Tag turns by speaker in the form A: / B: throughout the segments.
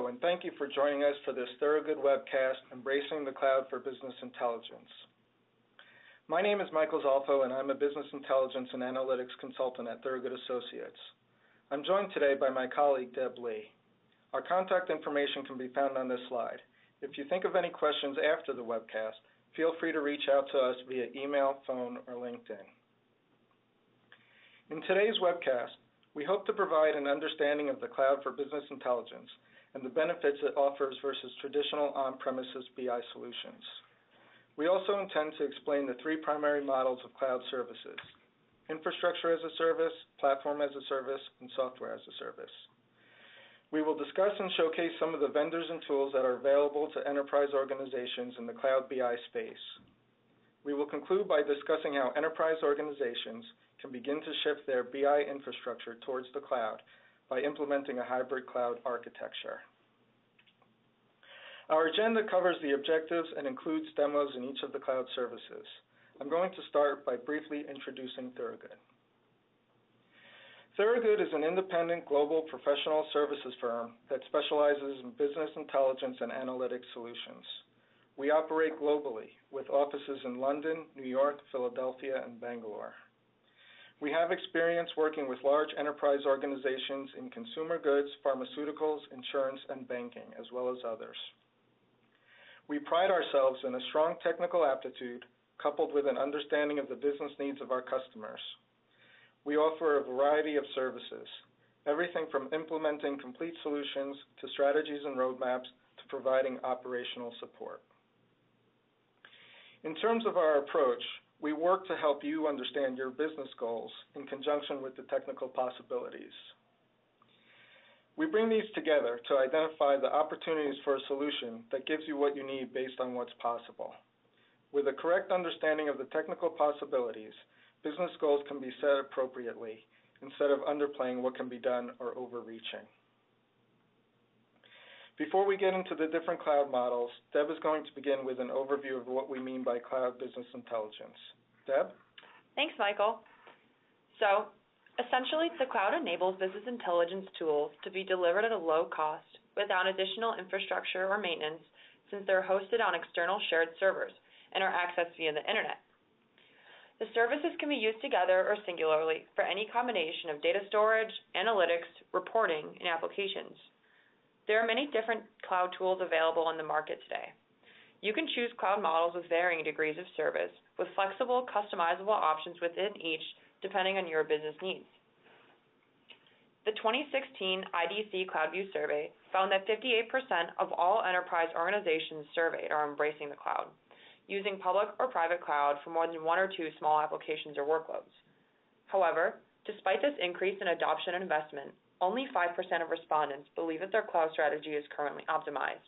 A: and thank you for joining us for this Thorogood webcast, Embracing the Cloud for Business Intelligence. My name is Michael Zolfo, and I'm a Business Intelligence and Analytics Consultant at Thorogood Associates. I'm joined today by my colleague, Deb Lee. Our contact information can be found on this slide. If you think of any questions after the webcast, feel free to reach out to us via email, phone, or LinkedIn. In today's webcast, we hope to provide an understanding of the cloud for business intelligence and the benefits it offers versus traditional on-premises BI solutions. We also intend to explain the three primary models of cloud services: infrastructure as a service, platform as a service, and software as a service. We will discuss and showcase some of the vendors and tools that are available to enterprise organizations in the cloud BI space. We will conclude by discussing how enterprise organizations can begin to shift their BI infrastructure towards the cloud by implementing a hybrid cloud architecture. Our agenda covers the objectives and includes demos in each of the cloud services. I'm going to start by briefly introducing Thorogood. Thorogood is an independent global professional services firm that specializes in business intelligence and analytics solutions. We operate globally with offices in London, New York, Philadelphia, and Bangalore. We have experience working with large enterprise organizations in consumer goods, pharmaceuticals, insurance, and banking, as well as others. We pride ourselves in a strong technical aptitude coupled with an understanding of the business needs of our customers. We offer a variety of services, everything from implementing complete solutions to strategies and roadmaps to providing operational support. In terms of our approach, we work to help you understand your business goals in conjunction with the technical possibilities. We bring these together to identify the opportunities for a solution that gives you what you need based on what's possible. With a correct understanding of the technical possibilities, business goals can be set appropriately instead of underplaying what can be done or overreaching. Before we get into the different cloud models, Deb is going to begin with an overview of what we mean by cloud business intelligence. Deb?
B: Thanks, Michael. So, essentially, the cloud enables business intelligence tools to be delivered at a low cost without additional infrastructure or maintenance, since they're hosted on external shared servers and are accessed via the internet. The services can be used together or singularly for any combination of data storage, analytics, reporting, and applications. There are many different cloud tools available in the market today. You can choose cloud models with varying degrees of service, with flexible, customizable options within each depending on your business needs. The 2016 IDC CloudView survey found that 58% of all enterprise organizations surveyed are embracing the cloud, using public or private cloud for more than one or two small applications or workloads. However, despite this increase in adoption and investment, only 5% of respondents believe that their cloud strategy is currently optimized.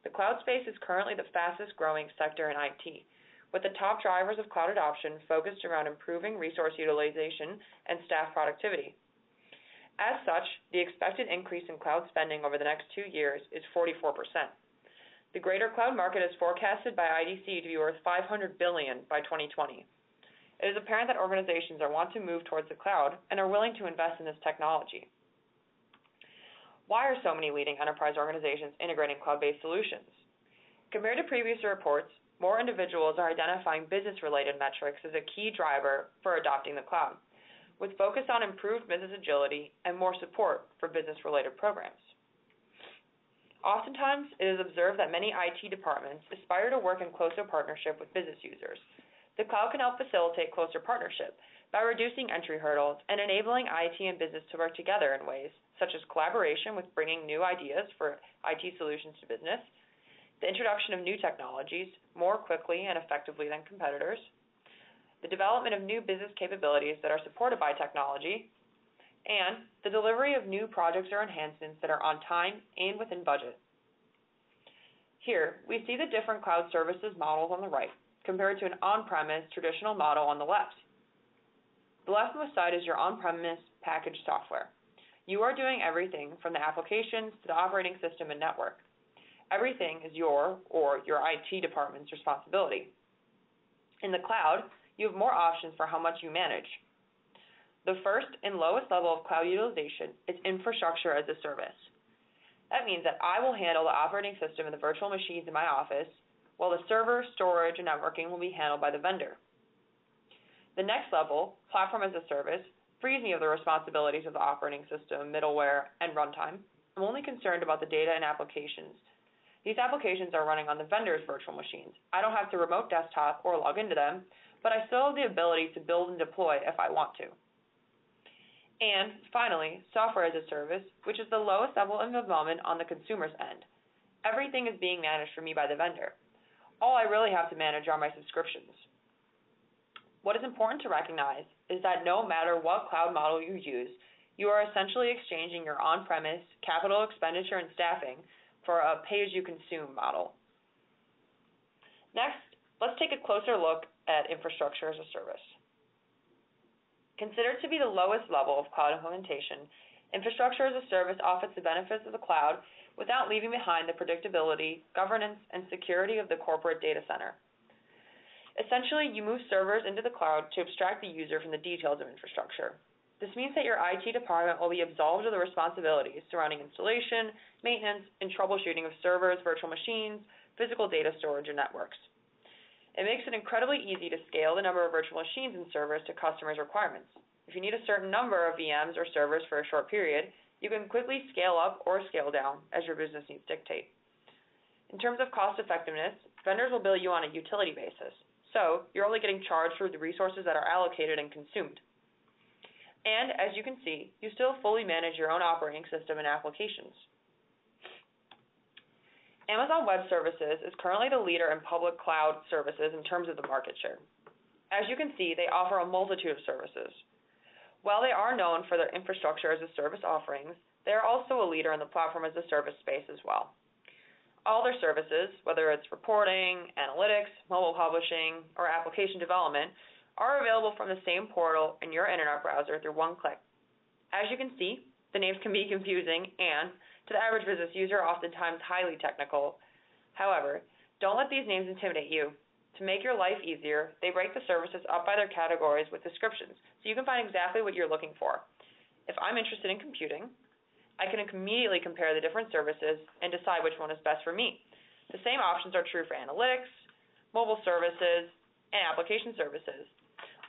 B: The cloud space is currently the fastest growing sector in IT, with the top drivers of cloud adoption focused around improving resource utilization and staff productivity. As such, the expected increase in cloud spending over the next 2 years is 44%. The greater cloud market is forecasted by IDC to be worth $500 billion by 2020. It is apparent that organizations want to move towards the cloud and are willing to invest in this technology. Why are so many leading enterprise organizations integrating cloud-based solutions? Compared to previous reports, more individuals are identifying business-related metrics as a key driver for adopting the cloud, with focus on improved business agility and more support for business-related programs. Oftentimes, it is observed that many IT departments aspire to work in closer partnership with business users. The cloud can help facilitate closer partnership by reducing entry hurdles and enabling IT and business to work together in ways such as collaboration with bringing new ideas for IT solutions to business, the introduction of new technologies more quickly and effectively than competitors, the development of new business capabilities that are supported by technology, and the delivery of new projects or enhancements that are on time and within budget. Here, we see the different cloud services models on the right, compared to an on-premise traditional model on the left. The leftmost side is your on-premise packaged software. You are doing everything from the applications to the operating system and network. Everything is your or your IT department's responsibility. In the cloud, you have more options for how much you manage. The first and lowest level of cloud utilization is infrastructure as a service. That means that I will handle the operating system and the virtual machines in my office, while the server, storage, and networking will be handled by the vendor. The next level, Platform as a Service, frees me of the responsibilities of the operating system, middleware, and runtime. I'm only concerned about the data and applications. These applications are running on the vendor's virtual machines. I don't have to remote desktop or log into them, but I still have the ability to build and deploy if I want to. And finally, Software as a Service, which is the lowest level of involvement on the consumer's end. Everything is being managed for me by the vendor. All I really have to manage are my subscriptions. What is important to recognize is that no matter what cloud model you use, you are essentially exchanging your on-premise capital expenditure and staffing for a pay-as-you-consume model. Next, let's take a closer look at Infrastructure as a Service. Considered to be the lowest level of cloud implementation, Infrastructure as a Service offers the benefits of the cloud without leaving behind the predictability, governance, and security of the corporate data center. Essentially, you move servers into the cloud to abstract the user from the details of infrastructure. This means that your IT department will be absolved of the responsibilities surrounding installation, maintenance, and troubleshooting of servers, virtual machines, physical data storage, and networks. It makes it incredibly easy to scale the number of virtual machines and servers to customers' requirements. If you need a certain number of VMs or servers for a short period, you can quickly scale up or scale down as your business needs dictate. In terms of cost effectiveness, vendors will bill you on a utility basis, so you're only getting charged for the resources that are allocated and consumed. And as you can see, you still fully manage your own operating system and applications. Amazon Web Services is currently the leader in public cloud services in terms of the market share. As you can see, they offer a multitude of services. While they are known for their infrastructure as a service offerings, they are also a leader in the platform as a service space as well. All their services, whether it's reporting, analytics, mobile publishing, or application development, are available from the same portal in your internet browser through one click. As you can see, the names can be confusing and, to the average business user, oftentimes highly technical. However, don't let these names intimidate you. To make your life easier, they break the services up by their categories with descriptions, so you can find exactly what you're looking for. If I'm interested in computing, I can immediately compare the different services and decide which one is best for me. The same options are true for analytics, mobile services, and application services,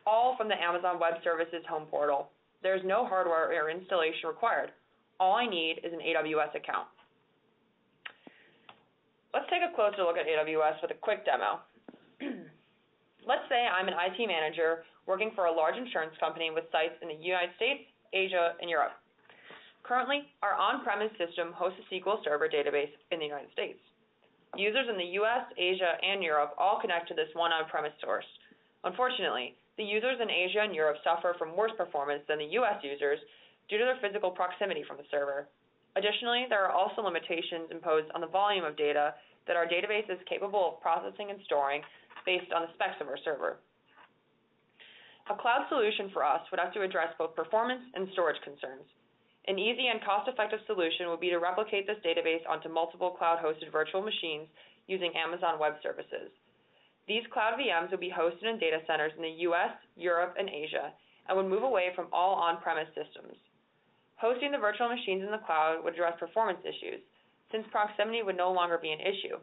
B: all from the Amazon Web Services home portal. There is no hardware or installation required. All I need is an AWS account. Let's take a closer look at AWS with a quick demo. Let's say I'm an IT manager working for a large insurance company with sites in the United States, Asia, and Europe. Currently, our on-premise system hosts a SQL Server database in the United States. Users in the US, Asia, and Europe all connect to this one on-premise source. Unfortunately, the users in Asia and Europe suffer from worse performance than the US users due to their physical proximity from the server. Additionally, there are also limitations imposed on the volume of data that our database is capable of processing and storing based on the specs of our server. A cloud solution for us would have to address both performance and storage concerns. An easy and cost-effective solution would be to replicate this database onto multiple cloud-hosted virtual machines using Amazon Web Services. These cloud VMs would be hosted in data centers in the US, Europe, and Asia, and would move away from all on-premise systems. Hosting the virtual machines in the cloud would address performance issues, since proximity would no longer be an issue.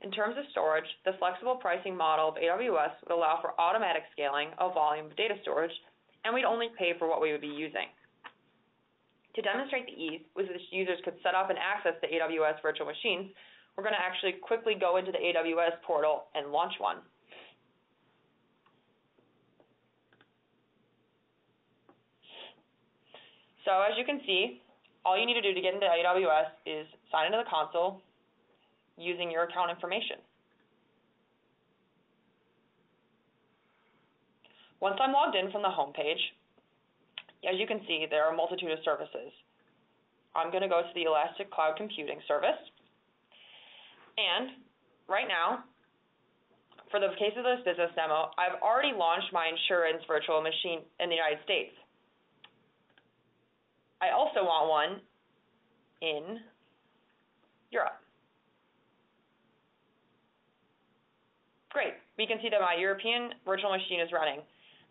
B: In terms of storage, the flexible pricing model of AWS would allow for automatic scaling of volume of data storage, and we'd only pay for what we would be using. To demonstrate the ease with which users could set up and access the AWS virtual machines, we're going to actually quickly go into the AWS portal and launch one. So as you can see, all you need to do to get into AWS is sign into the console using your account information. Once I'm logged in from the home page, as you can see, there are a multitude of services. I'm going to go to the Elastic Cloud Computing service. And right now, for the case of this business demo, I've already launched my insurance virtual machine in the United States. I also want one in Europe. Great. We can see that my European virtual machine is running.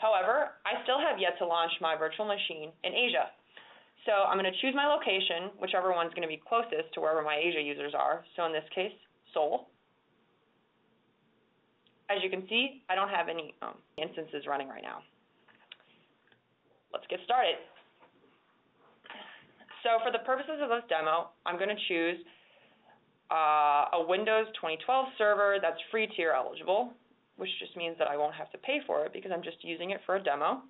B: However, I still have yet to launch my virtual machine in Asia. So I'm going to choose my location, whichever one's going to be closest to wherever my Asia users are. So in this case, Seoul. As you can see, I don't have any instances running right now. Let's get started. So for the purposes of this demo, I'm going to choose a Windows 2012 server that's free tier eligible, which just means that I won't have to pay for it because I'm just using it for a demo.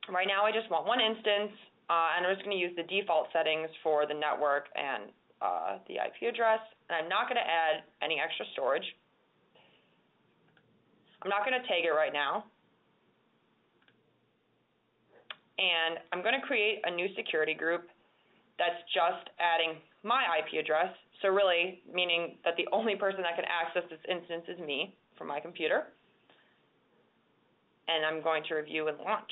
B: Right now I just want one instance, and I'm just going to use the default settings for the network and the IP address, and I'm not going to add any extra storage. I'm not going to tag it right now. And I'm going to create a new security group that's just adding my IP address, so really meaning that the only person that can access this instance is me from my computer. And I'm going to review and launch.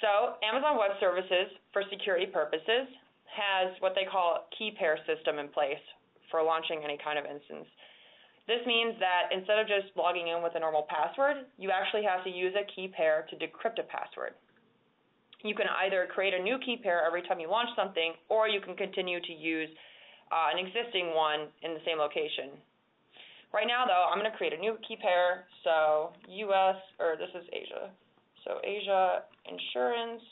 B: So Amazon Web Services, for security purposes, has what they call a key pair system in place for launching any kind of instance. This means that instead of just logging in with a normal password, you actually have to use a key pair to decrypt a password. You can either create a new key pair every time you launch something, or you can continue to use an existing one in the same location. Right now, though, I'm going to create a new key pair, so US, or this is Asia. So Asia Insurance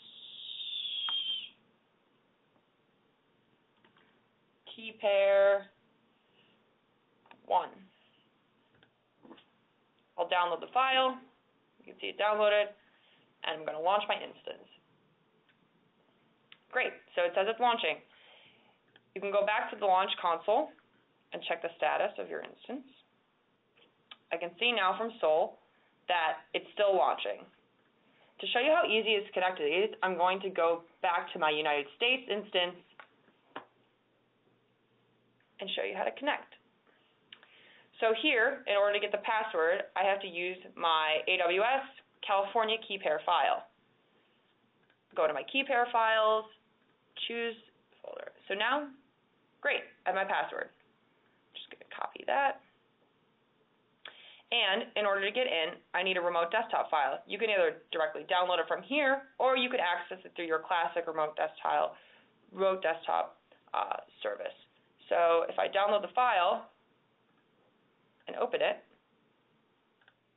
B: key pair 1. I'll download the file. You can see it downloaded, and I'm going to launch my instance. Great, so it says it's launching. You can go back to the Launch console and check the status of your instance. I can see now from Seoul that it's still launching. To show you how easy it's connected, I'm going to go back to my United States instance and show you how to connect. So here, in order to get the password, I have to use my AWS California key pair file. Go to my key pair files, choose folder. So now, great, I have my password. Just going to copy that. And in order to get in, I need a remote desktop file. You can either directly download it from here, or you could access it through your classic remote desktop service. So if I download the file and open it,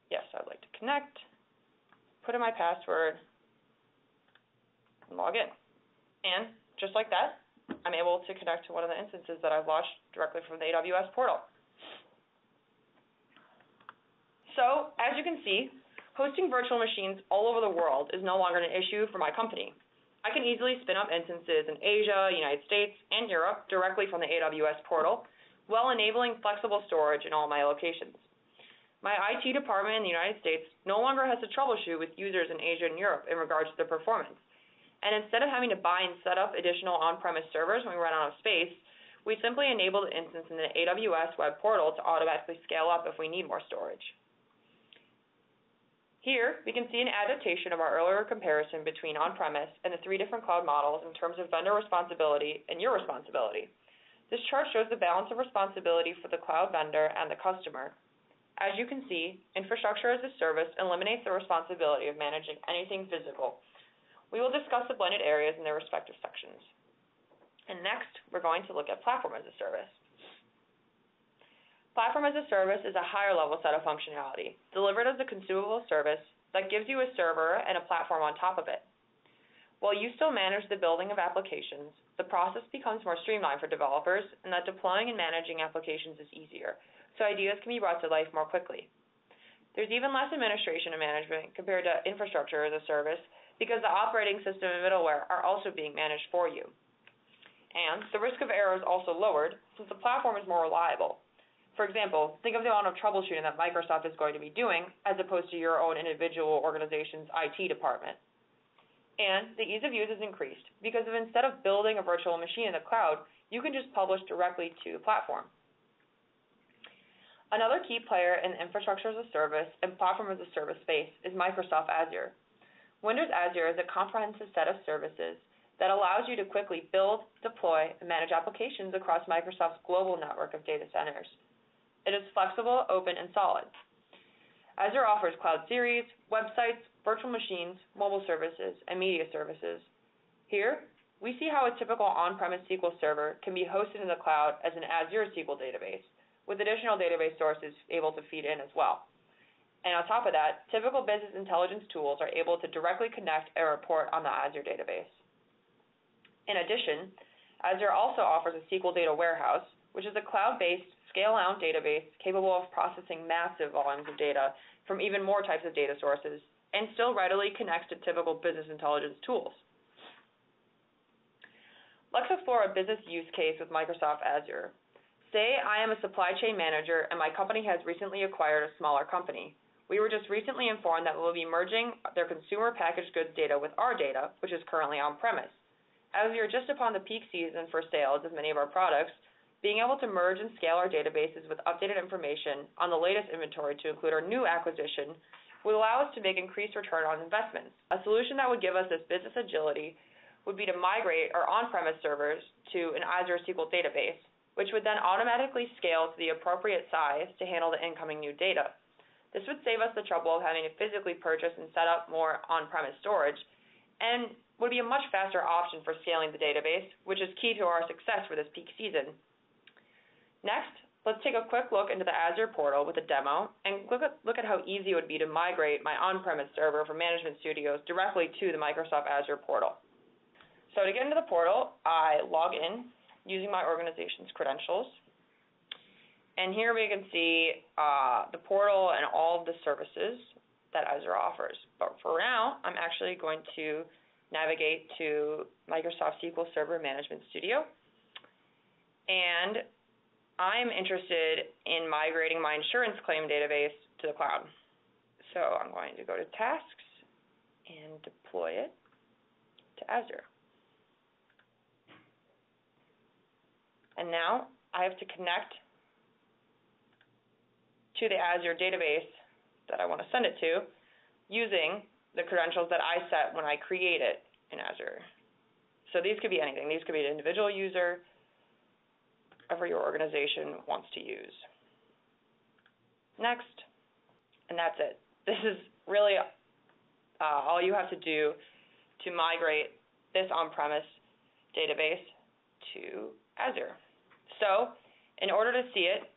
B: yes, I'd like to connect, put in my password, and log in. And just like that, I'm able to connect to one of the instances that I've launched directly from the AWS portal. So, as you can see, hosting virtual machines all over the world is no longer an issue for my company. I can easily spin up instances in Asia, United States, and Europe directly from the AWS portal, while enabling flexible storage in all my locations. My IT department in the United States no longer has to troubleshoot with users in Asia and Europe in regards to their performance. And instead of having to buy and set up additional on-premise servers when we run out of space, we simply enable the instance in the AWS web portal to automatically scale up if we need more storage. Here, we can see an adaptation of our earlier comparison between on-premise and the 3 different cloud models in terms of vendor responsibility and your responsibility. This chart shows the balance of responsibility for the cloud vendor and the customer. As you can see, infrastructure as a service eliminates the responsibility of managing anything physical. We will discuss the blended areas in their respective sections. And next, we're going to look at platform as a service. Platform as a service is a higher level set of functionality, delivered as a consumable service that gives you a server and a platform on top of it. While you still manage the building of applications, the process becomes more streamlined for developers, and that deploying and managing applications is easier, so ideas can be brought to life more quickly. There's even less administration and management compared to infrastructure as a service, because the operating system and middleware are also being managed for you. And the risk of error is also lowered, since the platform is more reliable. For example, think of the amount of troubleshooting that Microsoft is going to be doing as opposed to your own individual organization's IT department. And the ease of use is increased because instead of building a virtual machine in the cloud, you can just publish directly to the platform. Another key player in the infrastructure as a service and platform as a service space is Microsoft Azure. Windows Azure is a comprehensive set of services that allows you to quickly build, deploy, and manage applications across Microsoft's global network of data centers. It is flexible, open, and solid. Azure offers cloud series, websites, virtual machines, mobile services, and media services. Here, we see how a typical on-premise SQL server can be hosted in the cloud as an Azure SQL database, with additional database sources able to feed in as well. And on top of that, typical business intelligence tools are able to directly connect and report on the Azure database. In addition, Azure also offers a SQL data warehouse, which is a cloud-based, scale-out database capable of processing massive volumes of data from even more types of data sources, and still readily connects to typical business intelligence tools. Let's explore a business use case with Microsoft Azure. Say I am a supply chain manager and my company has recently acquired a smaller company. We were just recently informed that we'll be merging their consumer packaged goods data with our data, which is currently on-premise. As we are just upon the peak season for sales of many of our products, being able to merge and scale our databases with updated information on the latest inventory to include our new acquisition would allow us to make increased return on investments. A solution that would give us this business agility would be to migrate our on-premise servers to an Azure SQL database, which would then automatically scale to the appropriate size to handle the incoming new data. This would save us the trouble of having to physically purchase and set up more on-premise storage, and would be a much faster option for scaling the database, which is key to our success for this peak season. Next, let's take a quick look into the Azure portal with a demo and look at how easy it would be to migrate my on-premise server from Management Studios directly to the Microsoft Azure portal. So to get into the portal, I log in using my organization's credentials. And here we can see the portal and all of the services that Azure offers. But for now, I'm actually going to navigate to Microsoft SQL Server Management Studio. And I'm interested in migrating my insurance claim database to the cloud. So I'm going to go to Tasks and deploy it to Azure. And now I have to connect to the Azure database that I want to send it to using the credentials that I set when I create it in Azure. So these could be anything. These could be an individual user, whatever your organization wants to use. Next, and that's it. This is really all you have to do to migrate this on-premise database to Azure. So in order to see it,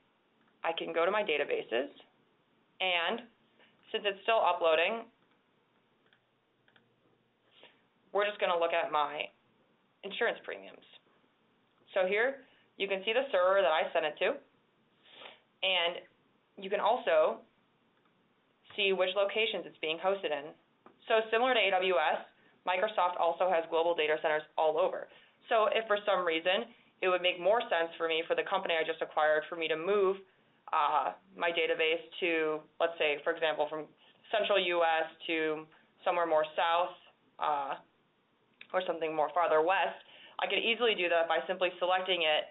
B: I can go to my databases, and since it's still uploading, we're just going to look at my insurance premiums. So here, you can see the server that I sent it to, and you can also see which locations it's being hosted in. So similar to AWS, Microsoft also has global data centers all over. So if for some reason it would make more sense for me, for the company I just acquired, for me to move my database to, let's say, for example, from central U.S. to somewhere more south or something more farther west, I could easily do that by simply selecting it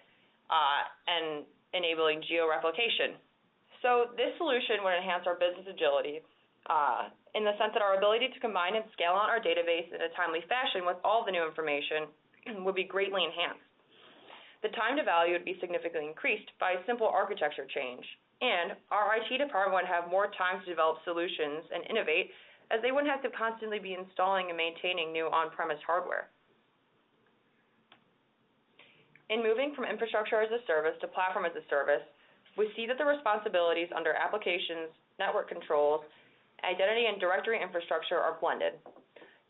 B: and enabling geo-replication. So this solution would enhance our business agility in the sense that our ability to combine and scale out our database in a timely fashion with all the new information would be greatly enhanced. The time to value would be significantly increased by a simple architecture change, and our IT department would have more time to develop solutions and innovate, as they wouldn't have to constantly be installing and maintaining new on-premise hardware. In moving from infrastructure as a service to platform as a service, we see that the responsibilities under applications, network controls, identity, and directory infrastructure are blended,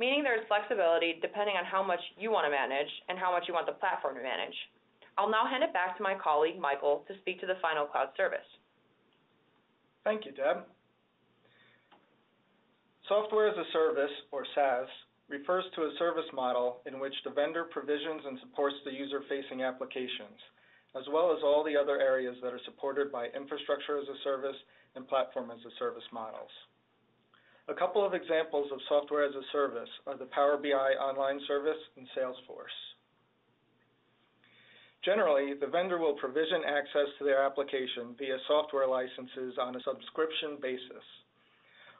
B: meaning there is flexibility depending on how much you want to manage and how much you want the platform to manage. I'll now hand it back to my colleague, Michael, to speak to the final cloud service.
A: Thank you, Deb. Software as a service, or Saas, refers to a service model in which the vendor provisions and supports the user-facing applications, as well as all the other areas that are supported by infrastructure as a service and platform as a service models. A couple of examples of software as a service are the Power BI online service and Salesforce. Generally, the vendor will provision access to their application via software licenses on a subscription basis.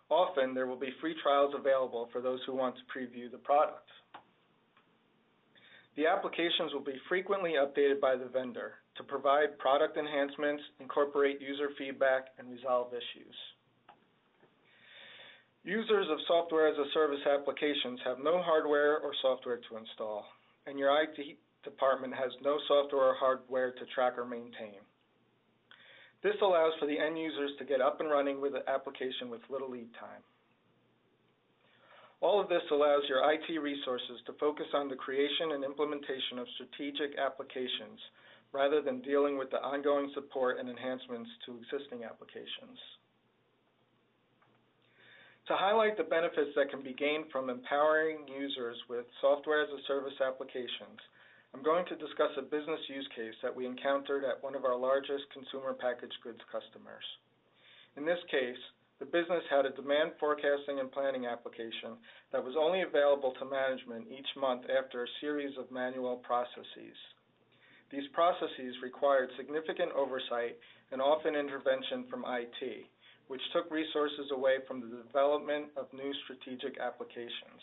A: Often, there will be free trials available for those who want to preview the product. The applications will be frequently updated by the vendor to provide product enhancements, incorporate user feedback, and resolve issues. Users of software as a service applications have no hardware or software to install, and your IT department has no software or hardware to track or maintain. This allows for the end users to get up and running with the application with little lead time. All of this allows your IT resources to focus on the creation and implementation of strategic applications rather than dealing with the ongoing support and enhancements to existing applications. To highlight the benefits that can be gained from empowering users with software as a service applications, I'm going to discuss a business use case that we encountered at one of our largest consumer packaged goods customers. In this case, the business had a demand forecasting and planning application that was only available to management each month after a series of manual processes. These processes required significant oversight and often intervention from IT, which took resources away from the development of new strategic applications.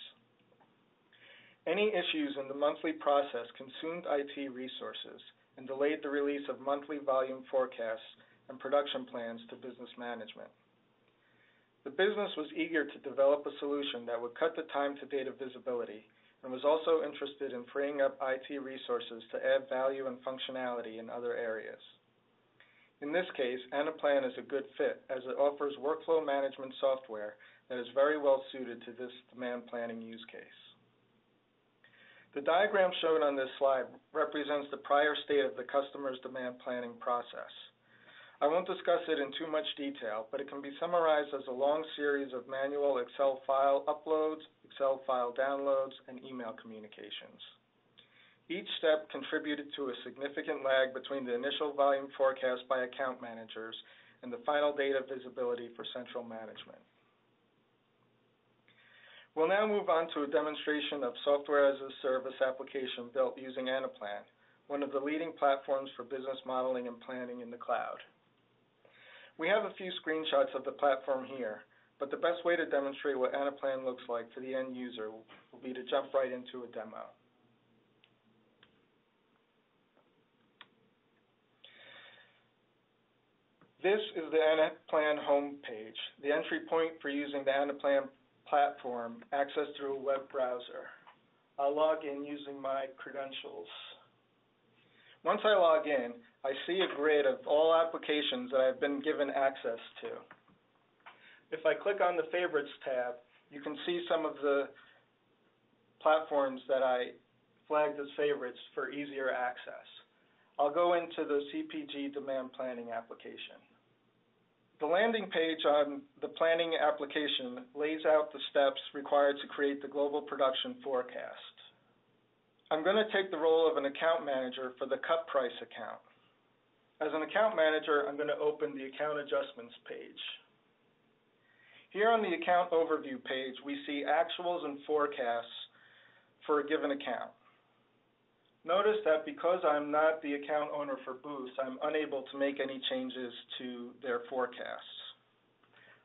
A: Any issues in the monthly process consumed IT resources and delayed the release of monthly volume forecasts and production plans to business management. The business was eager to develop a solution that would cut the time to data visibility and was also interested in freeing up IT resources to add value and functionality in other areas. In this case, Anaplan is a good fit as it offers workflow management software that is very well suited to this demand planning use case. The diagram shown on this slide represents the prior state of the customer's demand planning process. I won't discuss it in too much detail, but it can be summarized as a long series of manual Excel file uploads, Excel file downloads, and email communications. Each step contributed to a significant lag between the initial volume forecast by account managers and the final data visibility for central management. We'll now move on to a demonstration of software as a service application built using Anaplan, one of the leading platforms for business modeling and planning in the cloud. We have a few screenshots of the platform here, but the best way to demonstrate what Anaplan looks like to the end user will be to jump right into a demo. This is the Anaplan homepage, the entry point for using the Anaplan platform accessed through a web browser. I'll log in using my credentials. Once I log in, I see a grid of all applications that I've been given access to. If I click on the Favorites tab, you can see some of the platforms that I flagged as favorites for easier access. I'll go into the CPG demand planning application. The landing page on the planning application lays out the steps required to create the global production forecast. I'm going to take the role of an account manager for the cut price account. As an account manager, I'm going to open the account adjustments page. Here on the account overview page, we see actuals and forecasts for a given account. Notice that because I'm not the account owner for Boost, I'm unable to make any changes to their forecasts.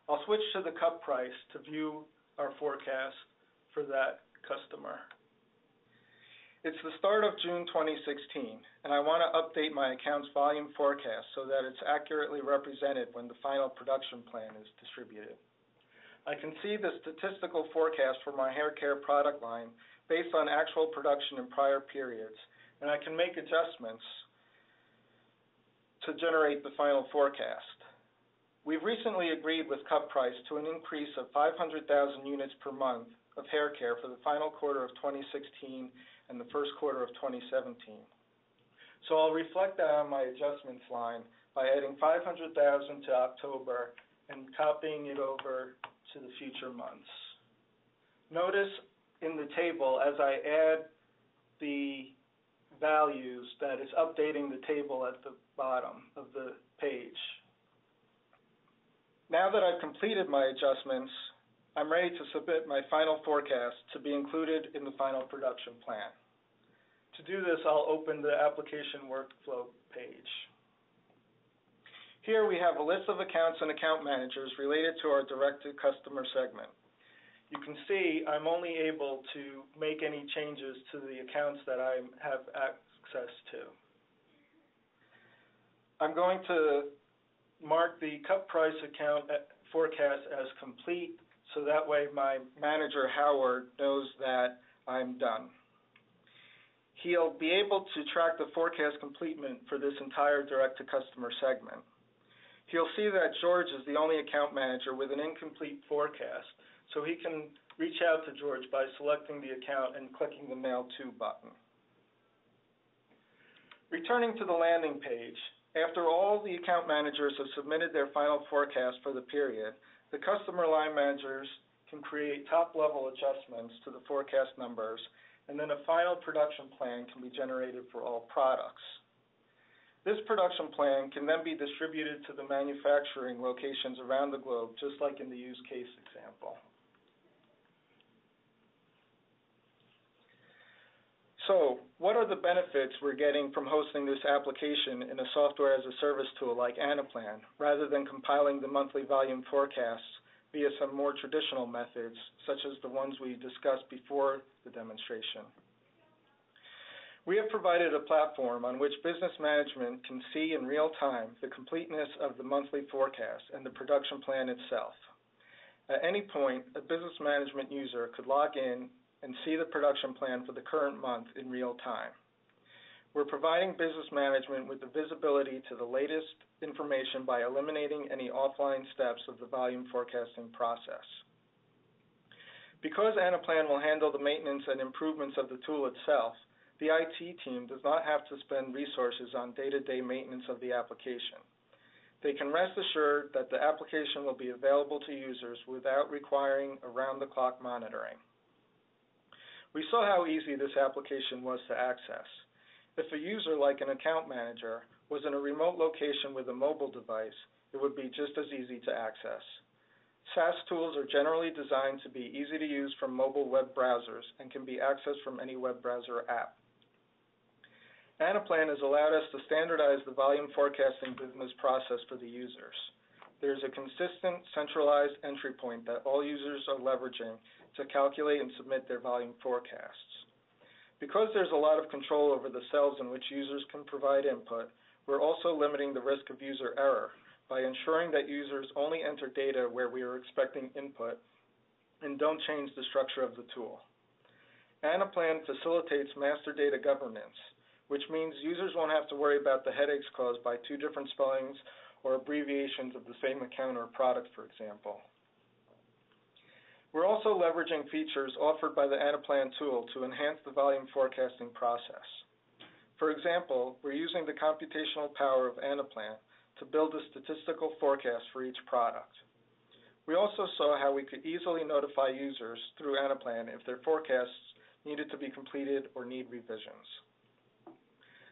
A: I'll switch to the cut price to view our forecast for that customer. It's the start of June 2016, and I want to update my account's volume forecast so that it's accurately represented when the final production plan is distributed. I can see the statistical forecast for my hair care product line based on actual production in prior periods, and I can make adjustments to generate the final forecast. We've recently agreed with Cut Price to an increase of 500,000 units per month of hair care for the final quarter of 2016 and the first quarter of 2017. So I'll reflect that on my adjustments line by adding 500,000 to October and copying it over to the future months. Notice in the table, as I add the values, that it's updating the table at the bottom of the page. Now that I've completed my adjustments, I'm ready to submit my final forecast to be included in the final production plan. To do this, I'll open the application workflow page. Here we have a list of accounts and account managers related to our direct-to-customer segment. You can see I'm only able to make any changes to the accounts that I have access to. I'm going to mark the cut price account forecast as complete so that way my manager, Howard, knows that I'm done. He'll be able to track the forecast completion for this entire direct-to-customer segment. He'll see that George is the only account manager with an incomplete forecast, so he can reach out to George by selecting the account and clicking the Mail To button. Returning to the landing page, after all the account managers have submitted their final forecast for the period, the customer line managers can create top-level adjustments to the forecast numbers, and then a final production plan can be generated for all products. This production plan can then be distributed to the manufacturing locations around the globe, just like in the use case example. So, what are the benefits we're getting from hosting this application in a software as a service tool like Anaplan, rather than compiling the monthly volume forecasts via some more traditional methods, such as the ones we discussed before the demonstration? We have provided a platform on which business management can see in real time the completeness of the monthly forecast and the production plan itself. At any point, a business management user could log in and see the production plan for the current month in real time. We're providing business management with the visibility to the latest information by eliminating any offline steps of the volume forecasting process. Because Anaplan will handle the maintenance and improvements of the tool itself, the IT team does not have to spend resources on day-to-day maintenance of the application. They can rest assured that the application will be available to users without requiring around-the-clock monitoring. We saw how easy this application was to access. If a user, like an account manager, was in a remote location with a mobile device, it would be just as easy to access. Saas tools are generally designed to be easy to use from mobile web browsers and can be accessed from any web browser app. Anaplan has allowed us to standardize the volume forecasting business process for the users. There is a consistent, centralized entry point that all users are leveraging to calculate and submit their volume forecasts. Because there's a lot of control over the cells in which users can provide input, we're also limiting the risk of user error by ensuring that users only enter data where we are expecting input and don't change the structure of the tool. Anaplan facilitates master data governance, which means users won't have to worry about the headaches caused by two different spellings or abbreviations of the same account or product, for example. We're also leveraging features offered by the Anaplan tool to enhance the volume forecasting process. For example, we're using the computational power of Anaplan to build a statistical forecast for each product. We also saw how we could easily notify users through Anaplan if their forecasts needed to be completed or need revisions.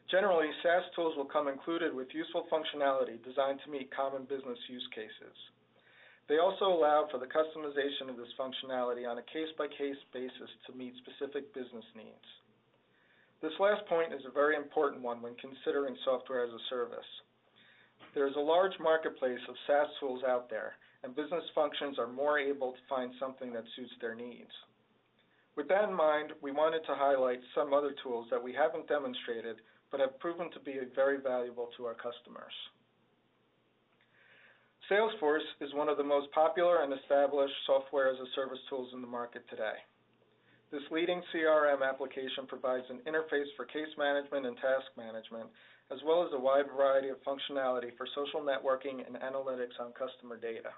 A: Generally, Saas tools will come included with useful functionality designed to meet common business use cases. They also allow for the customization of this functionality on a case-by-case basis to meet specific business needs. This last point is a very important one when considering software as a service. There is a large marketplace of Saas tools out there, and business functions are more able to find something that suits their needs. With that in mind, we wanted to highlight some other tools that we haven't demonstrated but have proven to be very valuable to our customers. Salesforce is one of the most popular and established software as a service tools in the market today. This leading CRM application provides an interface for case management and task management, as well as a wide variety of functionality for social networking and analytics on customer data.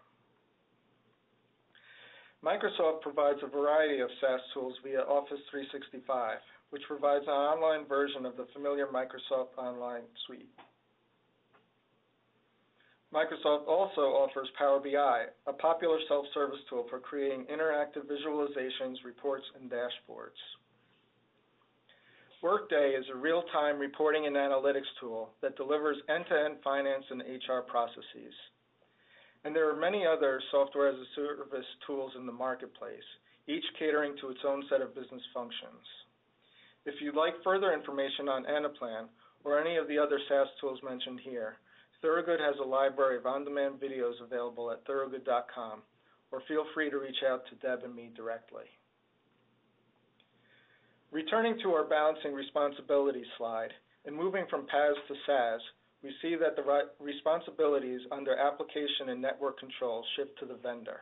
A: Microsoft provides a variety of SaaS tools via Office 365, which provides an online version of the familiar Microsoft Online suite. Microsoft also offers Power BI, a popular self-service tool for creating interactive visualizations, reports, and dashboards. Workday is a real-time reporting and analytics tool that delivers end-to-end finance and HR processes. And there are many other software as a service tools in the marketplace, each catering to its own set of business functions. If you'd like further information on Anaplan or any of the other SaaS tools mentioned here, Thorogood has a library of on-demand videos available at thorogood.com, or feel free to reach out to Deb and me directly. Returning to our balancing responsibilities slide, and moving from PaaS to SaaS, we see that the responsibilities under application and network control shift to the vendor.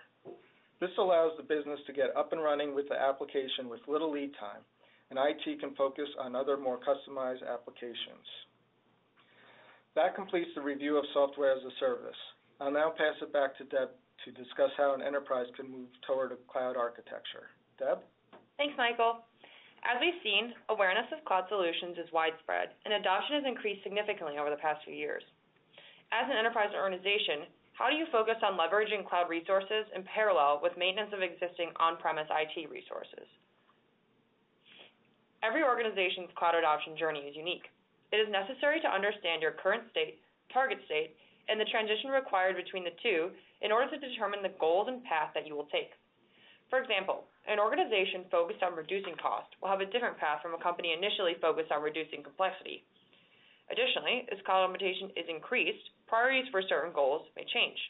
A: This allows the business to get up and running with the application with little lead time, and IT can focus on other more customized applications. That completes the review of software as a service. I'll now pass it back to Deb to discuss how an enterprise can move toward a cloud architecture. Deb?
B: Thanks, Michael. As we've seen, awareness of cloud solutions is widespread, and adoption has increased significantly over the past few years. As an enterprise organization, how do you focus on leveraging cloud resources in parallel with maintenance of existing on-premise IT resources? Every organization's cloud adoption journey is unique. It is necessary to understand your current state, target state, and the transition required between the two in order to determine the goals and path that you will take. For example, an organization focused on reducing cost will have a different path from a company initially focused on reducing complexity. Additionally, as cloud implementation is increased, priorities for certain goals may change.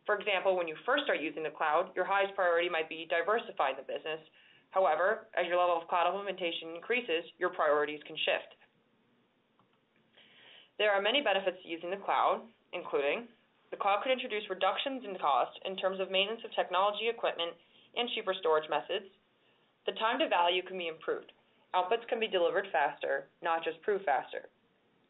B: For example, when you first start using the cloud, your highest priority might be diversifying the business. However, as your level of cloud implementation increases, your priorities can shift. There are many benefits to using the cloud, including the cloud could introduce reductions in cost in terms of maintenance of technology equipment and cheaper storage methods. The time to value can be improved. Outputs can be delivered faster, not just proved faster.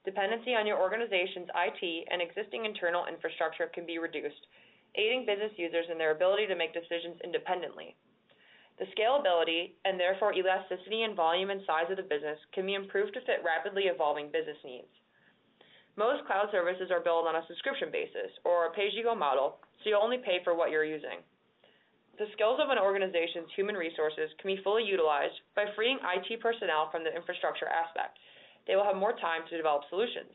B: Dependency on your organization's IT and existing internal infrastructure can be reduced, aiding business users in their ability to make decisions independently. The scalability, and therefore elasticity in volume and size of the business, can be improved to fit rapidly evolving business needs. Most cloud services are billed on a subscription basis or a pay-as-you-go model, so you only pay for what you're using. The skills of an organization's human resources can be fully utilized by freeing IT personnel from the infrastructure aspect. They will have more time to develop solutions.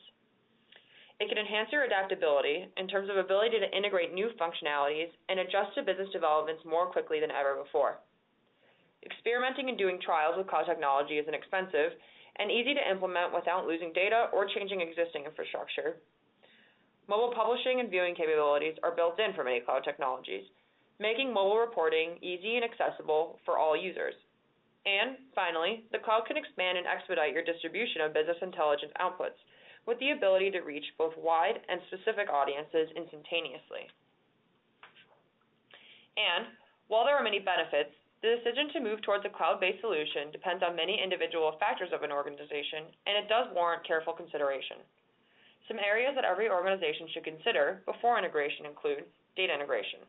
B: It can enhance your adaptability in terms of ability to integrate new functionalities and adjust to business developments more quickly than ever before. Experimenting and doing trials with cloud technology is inexpensive and easy to implement without losing data or changing existing infrastructure. Mobile publishing and viewing capabilities are built in for many cloud technologies, making mobile reporting easy and accessible for all users. And finally, the cloud can expand and expedite your distribution of business intelligence outputs with the ability to reach both wide and specific audiences instantaneously. And while there are many benefits, the decision to move towards a cloud-based solution depends on many individual factors of an organization, and it does warrant careful consideration. Some areas that every organization should consider before integration include data integration.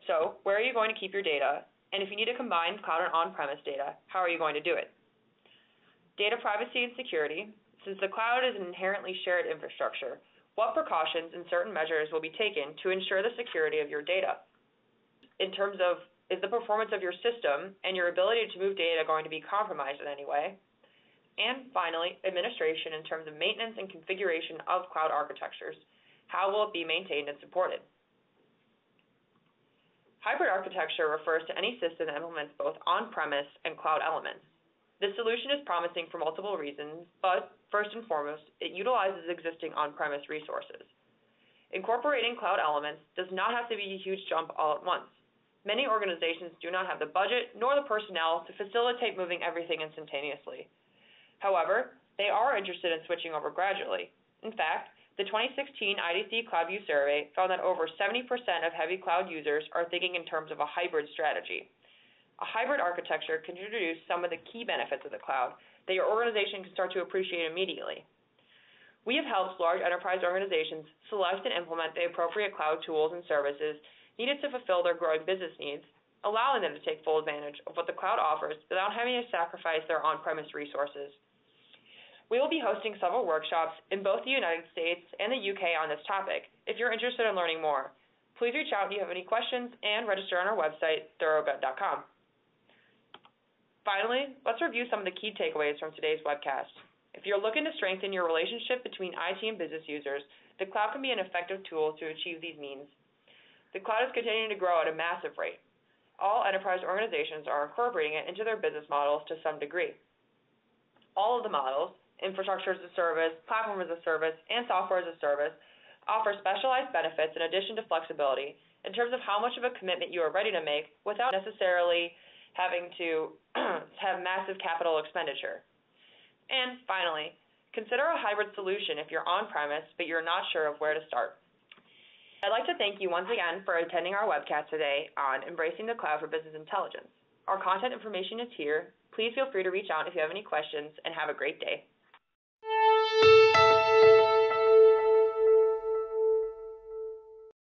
B: So, where are you going to keep your data? And if you need to combine cloud and on-premise data, how are you going to do it? Data privacy and security. Since the cloud is an inherently shared infrastructure, what precautions and certain measures will be taken to ensure the security of your data? In terms of, is the performance of your system and your ability to move data going to be compromised in any way? And finally, administration in terms of maintenance and configuration of cloud architectures. How will it be maintained and supported? Hybrid architecture refers to any system that implements both on-premise and cloud elements. This solution is promising for multiple reasons, but first and foremost, it utilizes existing on-premise resources. Incorporating cloud elements does not have to be a huge jump all at once. Many organizations do not have the budget nor the personnel to facilitate moving everything instantaneously. However, they are interested in switching over gradually. In fact, the 2016 IDC CloudView survey found that over 70% of heavy cloud users are thinking in terms of a hybrid strategy. A hybrid architecture can introduce some of the key benefits of the cloud that your organization can start to appreciate immediately. We have helped large enterprise organizations select and implement the appropriate cloud tools and services needed to fulfill their growing business needs, allowing them to take full advantage of what the cloud offers without having to sacrifice their on-premise resources. We will be hosting several workshops in both the United States and the UK on this topic. If you're interested in learning more, please reach out if you have any questions and register on our website, thoroughgut.com. Finally, let's review some of the key takeaways from today's webcast. If you're looking to strengthen your relationship between IT and business users, the cloud can be an effective tool to achieve these means. The cloud is continuing to grow at a massive rate. All enterprise organizations are incorporating it into their business models to some degree. All of the models, infrastructure as a service, platform as a service, and software as a service, offer specialized benefits in addition to flexibility in terms of how much of a commitment you are ready to make without necessarily having to have massive capital expenditure. And finally, consider a hybrid solution if you're on-premise but you're not sure of where to start. I'd like to thank you once again for attending our webcast today on Embracing the Cloud for Business Intelligence. Our contact information is here. Please feel free to reach out if you have any questions, and have a great day.